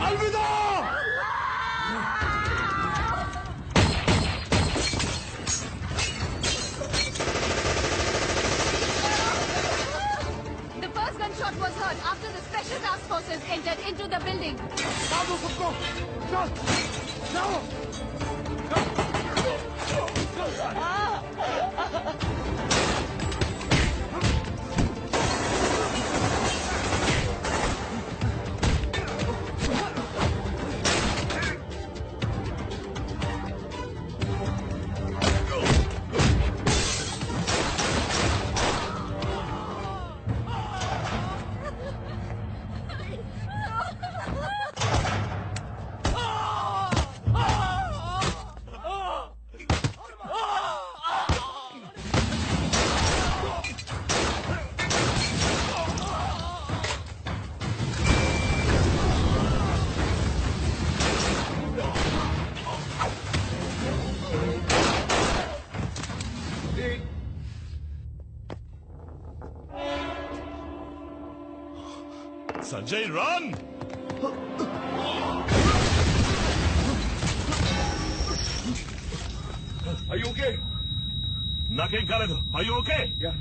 अलविदा। The first gunshot was heard after the special task forces entered into the building. साधो सबको, चल, जाओ। Sanjay, run! Are you okay? Nakem kaledu. Are you okay? Yeah.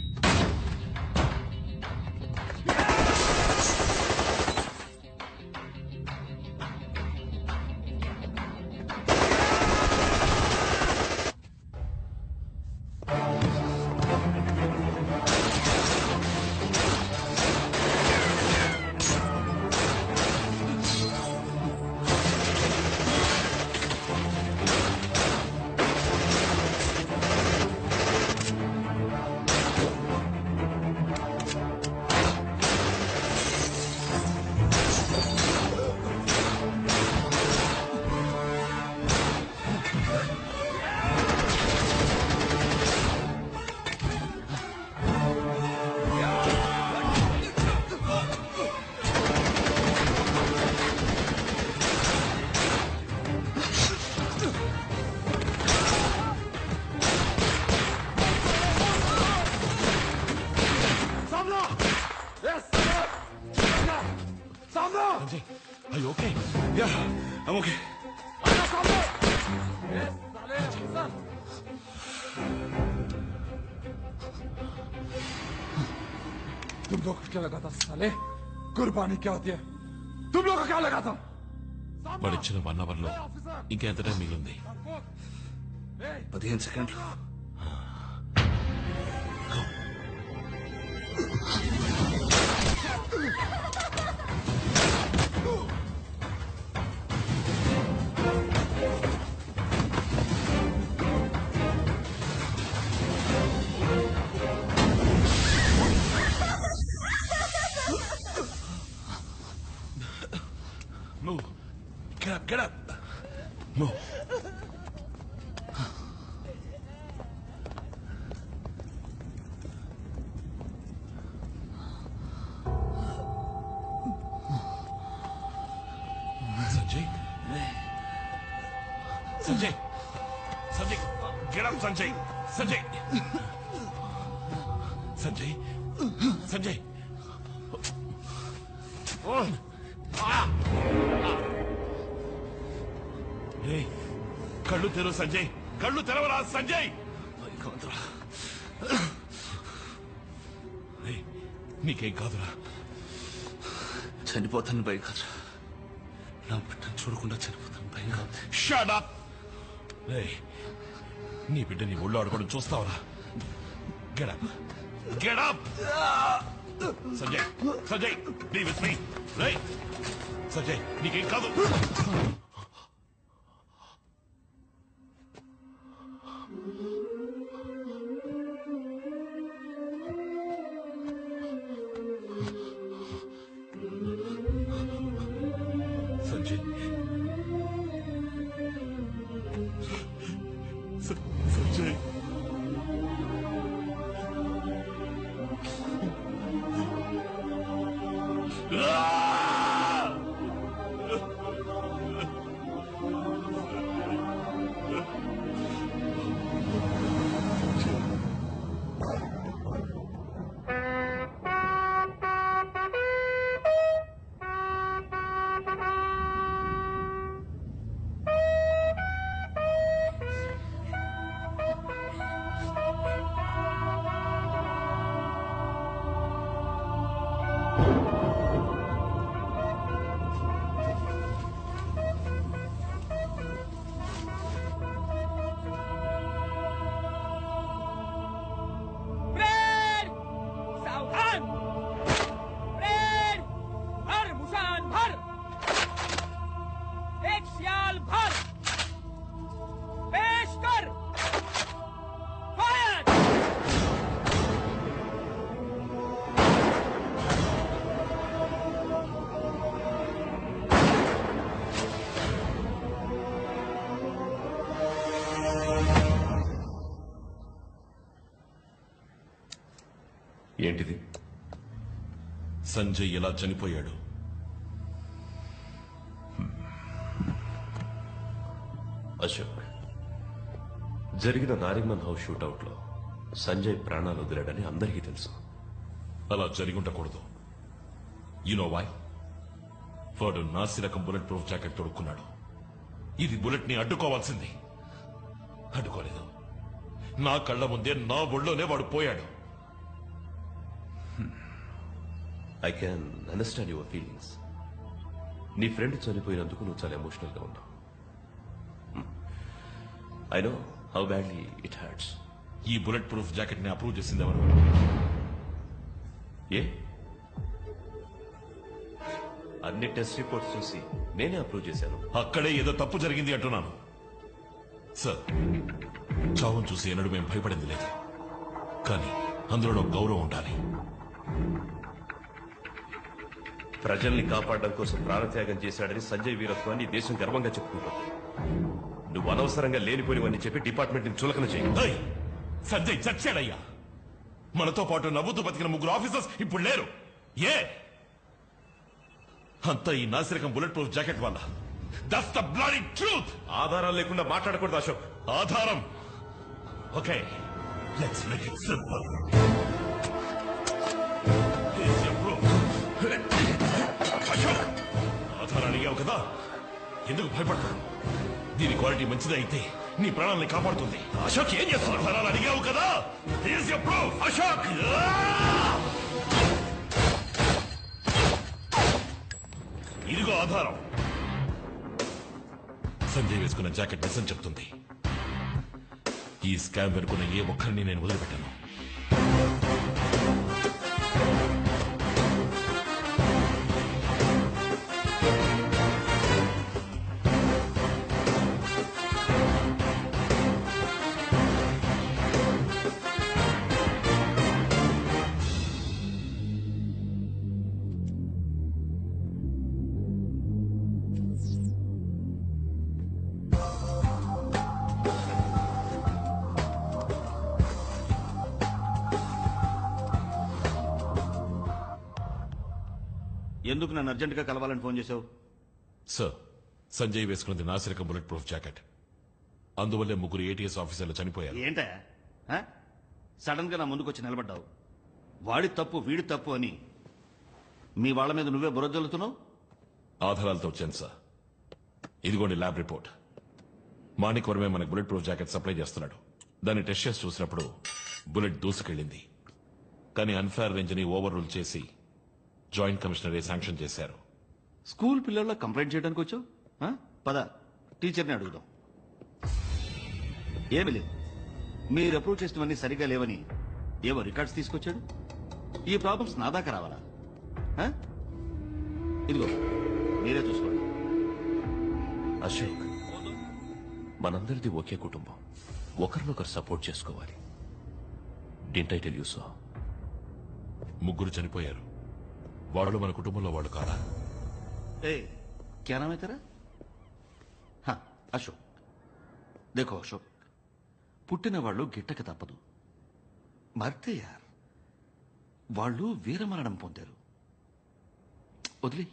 Sanjay, are you okay? Yeah, I'm okay. तुम लोग को क्या लगा था साले? कुर्बानी क्या होती है? तुम लोग को क्या लगा था? పడిచ్చిన 1 అవర్ లో ఇంకెంత టైం మిగిలింది? 15 సెకండ్లు. Move. Get up. Move. Sanjay. Get up, Sanjay. Sanjay. Oh. కళ్ళు తెరు సంజయ్, కళ్ళు తెరవరా సంజయ్. నీకేం కాదురా. చనిపోతాను భయం కాదురా. నా బిడ్డను చూడకుండా చనిపోతాను భయం కాదు. Shut up. నీ బిడ్డ నీ ఒళ్ళు ఆడుకోవడం చూస్తావరా? Get up. Sanjay be with me. Sanjay నీకేం కాదు. సంజయ్ ఏంటిది? సంజయ్ ఎలా చనిపోయాడు? అశోక్, జరిగిన నారిమన్ హౌస్ షూటౌట్ లో సంజయ్ ప్రాణాలు వదిలాడని అందరికీ తెలుసు. అలా జరిగి ఉండకూడదు. You know why? వాడు నాసిరకం బుల్లెట్ ప్రూఫ్ జాకెట్ తొడుక్కున్నాడు. ఇది బుల్లెట్ ని అడ్డుకోవాల్సింది. అడ్డుకోలేదు. నా కళ్ళ ముందే నా ఒళ్ళోనే వాడు పోయాడు. I can understand your feelings. నీ ఫ్రెండ్ చనిపోయినందుకు నువ్వు చాలా ఎమోషనల్ గా ఉన్నావు. I know how badly it hurts. ఈ బుల్లెట్ ప్రూఫ్ జాకెట్ ని అప్రూవ్ చేసింది ఎవరు? ఏ? అన్ని టెస్ట్ రిపోర్ట్స్ చూసి నేనే అప్రూవ్ చేశాను. అక్కడే ఏదో తప్పు జరిగింది అంటున్నాను. సార్, చావును చూసి ఎన్నడూ మేము భయపడింది లేదు. కానీ అందులో ఒక గౌరవం ఉండాలి. ప్రజల్ని కాపాడడం కోసం ప్రాణత్యాగం చేశాడని సంజయ్ వీరత్వాన్ని దేశం గర్వంగా చెప్పుకుంటుంది. నువ్వు అనవసరంగా లేనిపోయినవని చెప్పి డిపార్ట్మెంట్ ని చులకన చేయి. ఏయ్! సంజయ్ చచ్చాడయ్యా. మనతో పాటు నవ్వుతూ బతికిన 3 ఆఫీసర్స్ ఇప్పుడు లేరు. ఏ? అంతా ఈ నాసిరకం బుల్లెట్ ప్రూఫ్ జాకెట్ వల్ల. That's the bloody truth. ఆధారాలు లేకుండా మాట్లాడకూడదు అశోక్. ఆధారం. Okay, let's make it simple. Ashok, ఆధారాలు అడిగావు కదా, ఎందుకు భయపడతావు? దీని క్వాలిటీ మంచిది అయితే నీ ప్రాణాలని కాపాడుతుంది. అశోక్, ఏం చేస్తున్నావు? ఆధారాలు అడిగావు కదా, హియర్స్ యువర్ ప్రూఫ్. అశోక్, ఇదిగో ఆధారం. సంజయ్ వేసుకున్న జాకెట్ నిజం చెప్తుంది. ఈ స్కామ్ వెనుకున్న ఏ ఒక్కరిని నేను వదిలిపెట్టాను. ఎందుకు నన్ను అర్జెంటుగా కలవాలని ఫోన్ చేశావు? సార్, సంజయ్ వేసుకున్నది నాసిరకం బుల్లెట్ ప్రూఫ్ జాకెట్. అందువల్లే 3 ఏటీఎస్ ఆఫీసర్లు చనిపోయారు. ఏంటా సడన్ గా నా ముందుకు వచ్చి నిలబడ్డావు? వాడి తప్పు వీడి తప్పు అని మీ వాళ్ళ మీద నువ్వే బురదలుతున్నావు. ఆధారాలతో వచ్చాను సార్. ఇదిగోండి ల్యాబ్ రిపోర్ట్. మాణిక్ వర్మే మనకు బుల్లెట్ ప్రూఫ్ జాకెట్ సప్లై చేస్తున్నాడు. దాన్ని టెస్ట్ చేసి చూసినప్పుడు బుల్లెట్ దూసుకెళ్ళింది. కానీ అన్ఫేర్ రేంజ్ ని ఓవర్ రూల్ చేసి జాయింట్ కమిషనరే శాంక్షన్ చేశారు. స్కూల్ పిల్లల్లో కంప్లైంట్ చేయడానికి వచ్చావు? పద, టీచర్ని అడుగుదాం. ఏమి లేదు, మీరు అప్రూవ్ చేసినవన్నీ సరిగా లేవని ఏవో రికార్డ్స్ తీసుకొచ్చాడు. ఈ ప్రాబ్లమ్స్ నా దాకా రావాలా? ఇదిగో మీరే చూసుకోండి. అశోక్, మనందరిది ఒకే కుటుంబం. ఒకరినొకరు సపోర్ట్ చేసుకోవాలి. Didn't I tell you so? 3 చనిపోయారు. వాళ్ళు మన కుటుంబంలో వాళ్ళు కాదా? क्या नाम है तेरा? हाँ, అశోక్. देखो అశోక్, పుట్టిన వాళ్ళు గిట్టక తప్పదు. మర్తే యార్, వాళ్ళు వీరమరణం పొందారు. వదిలే.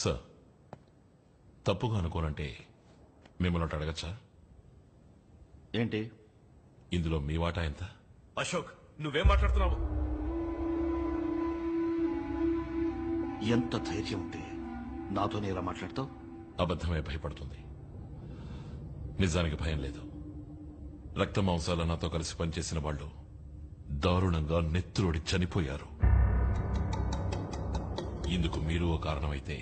సార్, తప్పుగా అనుకోనంటే మిమ్మల్ని ఒకటి అడగచ్చా? ఏంటి ఇందులో మీ వాటా ఎంత? అశోక్, నువ్వేం మాట్లాడుతున్నావు? ఎంత ధైర్యం ఉంటే నాతోనే ఇలా మాట్లాడతావు? అబద్ధమే భయపడుతుంది. నిజానికి భయం లేదు. రక్త మాంసాల నాతో కలిసి పనిచేసిన వాళ్ళు దారుణంగా నెత్తురోడి చనిపోయారు. ఇందుకు మీరు ఓ కారణమైతే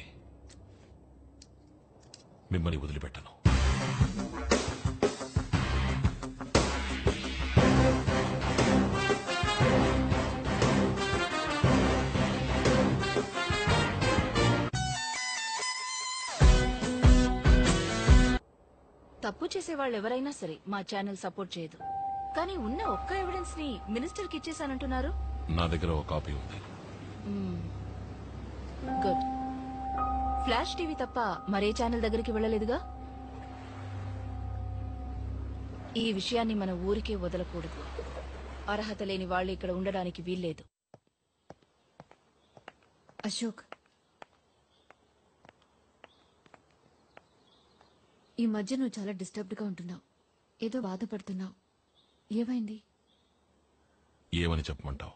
మిమ్మల్ని వదిలిపెట్టను. తప్పు చేసే వాళ్ళు ఎవరైనా సరే మా ఛానల్ సపోర్ట్ చేయదు. కానీ ఉన్న ఒక్క ఎవిడెన్స్ ని మినిస్టర్ కి ఇచ్చేసానంటున్నారు. నా దగ్గర ఒక కాపీ ఉంది. గుడ్. ఫ్లాష్ టీవీ తప్ప మరే ఛానల్ దగ్గరికి వెళ్ళలేదుగా. ఈ విషయాన్ని మన ఊరికే వదలకూడదు. అర్హత లేని వాళ్ళు ఇక్కడ ఉండడానికి వీల్లేదు. అశోక్, ఈ మధ్య నువ్వు చాలా డిస్టర్బ్డ్ గా ఉంటున్నావు. ఏదో బాధపడుతున్నావు. ఏమైంది? ఏమని చెప్పమంటావు?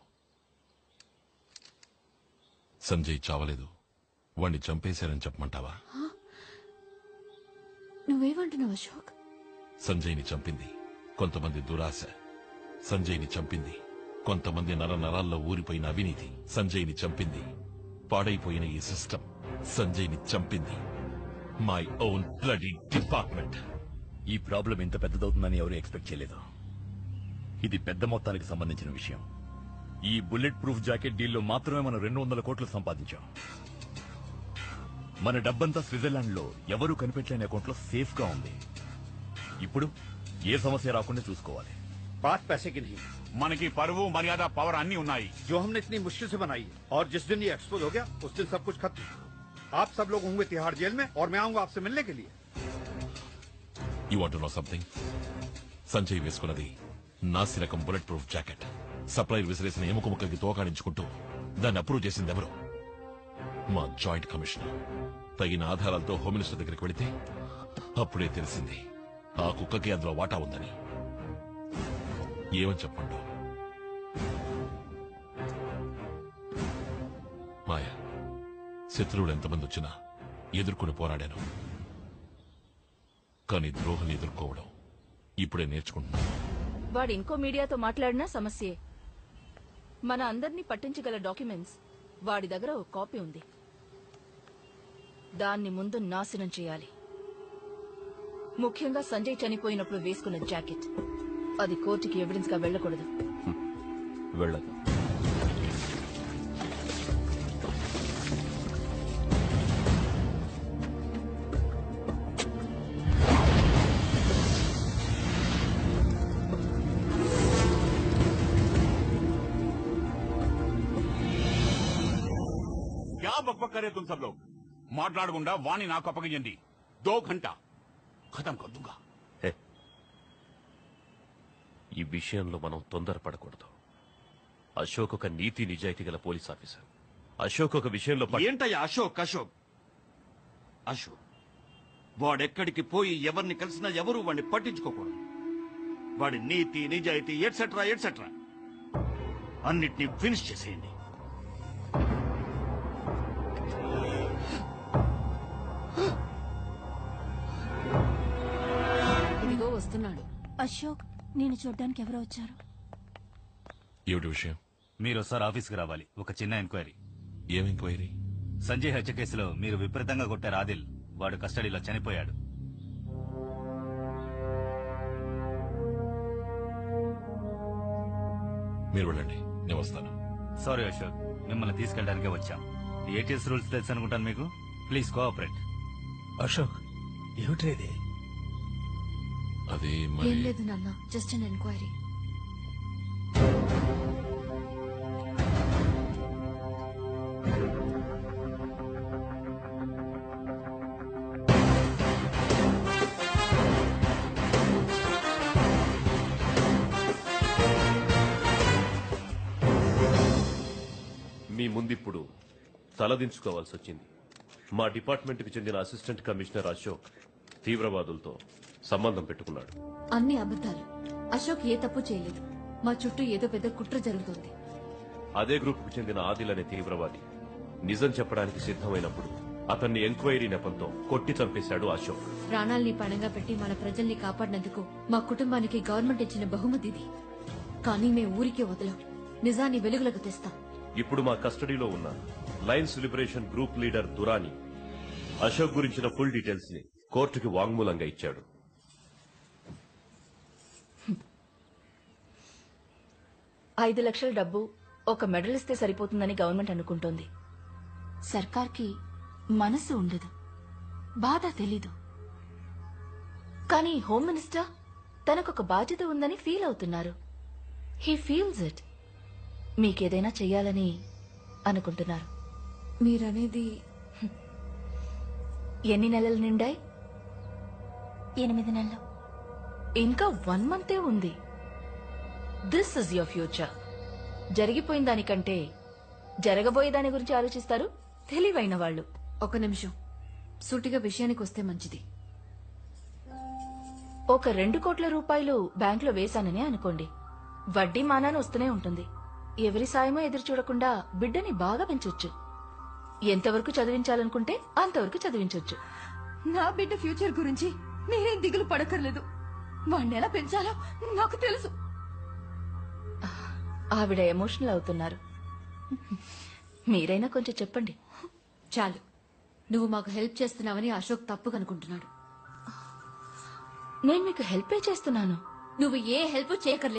సంజయ్ చావలేదు, వాణ్ణి చంపేశారని చెప్పమంటావా? నువ్వేమంటున్నావు అశోక్? సంజయ్ని చంపింది కొంతమంది దురాశ. సంజయ్ని చంపింది కొంతమంది నరాల్లో ఊరిపోయిన అవినీతి. సంజయ్ని చంపింది పాడైపోయిన ఈ సిస్టమ్. సంజయ్ని చంపింది మై ఓన్ బ్లడీ డిపార్ట్మెంట్. ఈ ప్రాబ్లం ఇంత పెద్దదవుతుందని ఎవరు ఎక్స్పెక్ట్ చేయలేదు. ఇది పెద్ద మొత్తానికి సంబంధించిన విషయం. ఈ బుల్లెట్ ప్రూఫ్ జాకెట్ డీల్లో మాత్రమే మనం 200 కోట్లు సంపాదించాం. మన డబ్బంతా స్విట్జర్లాండ్ లో ఎవరూ కనిపెట్టలేని అకౌంట్ లో సేఫ్ గా ఉంది. ఇప్పుడు ఏ సమస్య రాకుండా చూసుకోవాలి. बात पैसे की नहीं, మనకి పరువు మర్యాద పవర్ అన్ని ఉన్నాయి. जो हमने इतनी मुश्किल से बनाई है, और जिस दिन ये एक्सपोज हो गया उस दिन सब कुछ खत्म. आप सब लोग होंगे तिहाड़ जेल में और मैं आऊंगा आपसे मिलने के लिए. You want to know something? Sanjay వేసుకున్నది నాసి రకం బుల్లెట్ ప్రూఫ్ జాకెట్. సప్లైర్ విసిరేసిన ఎముక ముక్కకి తోకాడించుకుంటూ దాన్ని అప్రూవ్ చేసింది ఎవరు? మా జాయింట్ కమిషనర్. తగిన ఆధారాలతో హోమ్ మినిస్టర్ దగ్గరికి వెళితే అప్పుడే తెలిసింది ఆ కుక్కకి అందులో వాటా ఉందని. ఏమని చెప్పండు? మాయ, శత్రువులు ఎంతమంది వచ్చినా ఎదుర్కొని పోరాడాను. కానీ ద్రోహుని ఎదుర్కోవడం ఇప్పుడే నేర్చుకుంటున్నాను. వాడు ఇంకో మీడియాతో మాట్లాడినా సమస్యే. మన అందర్నీ పట్టించగల డాక్యుమెంట్స్ వాడి దగ్గర ఒక కాపీ ఉంది. దాన్ని ముందు నాశనం చేయాలి. ముఖ్యంగా సంజయ్ చనిపోయినప్పుడు వేసుకున్న జాకెట్. అది కోర్టుకి ఎవిడెన్స్ గా వెళ్ళకూడదు. వెళ్ళదు. क्या बकबक करे तुम सब लोग? మాట్లాడకుండా వాణ్ణి నాకు అప్పగించండి. 2 घंटा ఖతం कर दूंगा. ఈ విషయంలో మనం తొందరపడకూడదు. అశోక్ ఒక నీతి నిజాయితీ గల పోలీస్ ఆఫీసర్. అశోక్ ఒక విషయంలో ఏంటయ్యా అశోక్? అశోక్ వాడెక్కడికి పోయి ఎవరిని కలిసినా ఎవరు వాడిని పట్టించుకోకూడదు. వాడి నీతి నిజాయితీ ఎట్సెట్రా ఎట్సెట్రా అన్నిటినీ ఫినిష్ చేసేయండి. ఇదిగో వస్తున్నాడు. అశోక్, నేను చూడ్డానికి ఎవరో వచ్చారు. ఏమిటి విషయం? మీరు ఒకసారి ఆఫీస్కి రావాలి. ఒక చిన్న ఎంక్వైరీ. ఏం ఎంక్వైరీ? సంజయ్ హత్య కేసులో మీరు విపరీతంగా కొట్టారు ఆదిల్. వాడు కస్టడీలో చనిపోయాడు. మీరు వెళ్ళండి, నేను వస్తాను. సారీ అశోక్, మిమ్మల్ని తీసుకెళ్ళడానికే వచ్చాం. ఏటీఎస్ రూల్స్ తెలుసు అనుకుంటాను మీకు. Please cooperate. అశోక్, ఏమిట్రేది? అది ఏం మరి లేదు నాన్న, జస్ట్ అన్ ఎంక్వైరీ. మీ ముందిప్పుడు తలదించుకోవాల్సి వచ్చింది. మా డిపార్ట్మెంట్ కి చెందిన అసిస్టెంట్ కమిషనర్ అశోక్ తీవ్రవాదులతో సంబంధం పెట్టుకున్నాడు. అన్ని అబద్ధాలు. అశోక్ ఏ తప్పు చేయలేదు. మా చుట్టూ ఏదో పెద్ద కుట్ర జరుగుతోంది. అదే గ్రూప్ కు చెందిన ఆదిల్ అనే తీవ్రవాది నిజం చెప్పడానికి సిద్ధమైనప్పుడు అతన్ని ఎంక్వైరీ నెపంతో కొట్టి చంపేశాడు అశోక్. ప్రాణాల్ని పణంగా పెట్టి మన ప్రజల్ని కాపాడినందుకు మా కుటుంబానికి గవర్నమెంట్ ఇచ్చిన బహుమతి ఇది. కానీ మేము ఊరికే వదలం. నిజాన్ని వెలుగులకు తెస్తాం. ఇప్పుడు మా కస్టడీలో ఉన్న Lions liberation group leader Durani Ashok గురించిన ఫుల్ డీటెయిల్స్ ని కోర్టుకి వాంగ్మూలంగా ఇచ్చాడు. $5 లక్షల డబ్బు ఒక మెడల్ ఇస్తే సరిపోతుందని గవర్నమెంట్ అనుకుంటోంది. సర్కార్కి మనసు ఉండదు, బాధ తెలీదు. కానీ హోమ్ మినిస్టర్ తనకొక బాధ్యత ఉందని ఫీల్ అవుతున్నారు. He feels it. మీకేదైనా చెయ్యాలని అనుకుంటున్నారు. మీరనేది ఎన్ని నెలలు నిండాయి? 8 నెలలు. ఇంకా 1 మంతే ఉంది. This is your future. జరిగిపోయిన దానికంటే జరగబోయే దాని గురించి ఆలోచిస్తారు తెలివైన వాళ్ళు. ఒక నిమిషం, సూటిగా విషయానికి వస్తే మంచిది. ఒక 2 కోట్ల రూపాయలు బ్యాంకులో వేశానని అనుకోండి. వడ్డీ మానాన్ని వస్తూనే ఉంటుంది. ఎవరి సాయమో ఎదురు చూడకుండా బిడ్డని బాగా పెంచొచ్చు. ఎంతవరకు చదివించాలనుకుంటే అంతవరకు చదివించొచ్చు. నా బిడ్డ ఫ్యూచర్ గురించి మీరేం దిగులు పడక్కర్లేదు. వాణ్ణి ఎలా పెంచాలో నాకు తెలుసు. ఆవిడ ఎమోషనల్ అవుతున్నారు. మీరైనా కొంచెం చెప్పండి. చాలు, నువ్వు మాకు హెల్ప్ చేస్తున్నావని అశోక్ తప్పుగా అనుకుంటున్నాడు. నేను మీకు హెల్పే చేస్తున్నాను. నువ్వు ఏ హెల్ప్ చేయకర్లేదు.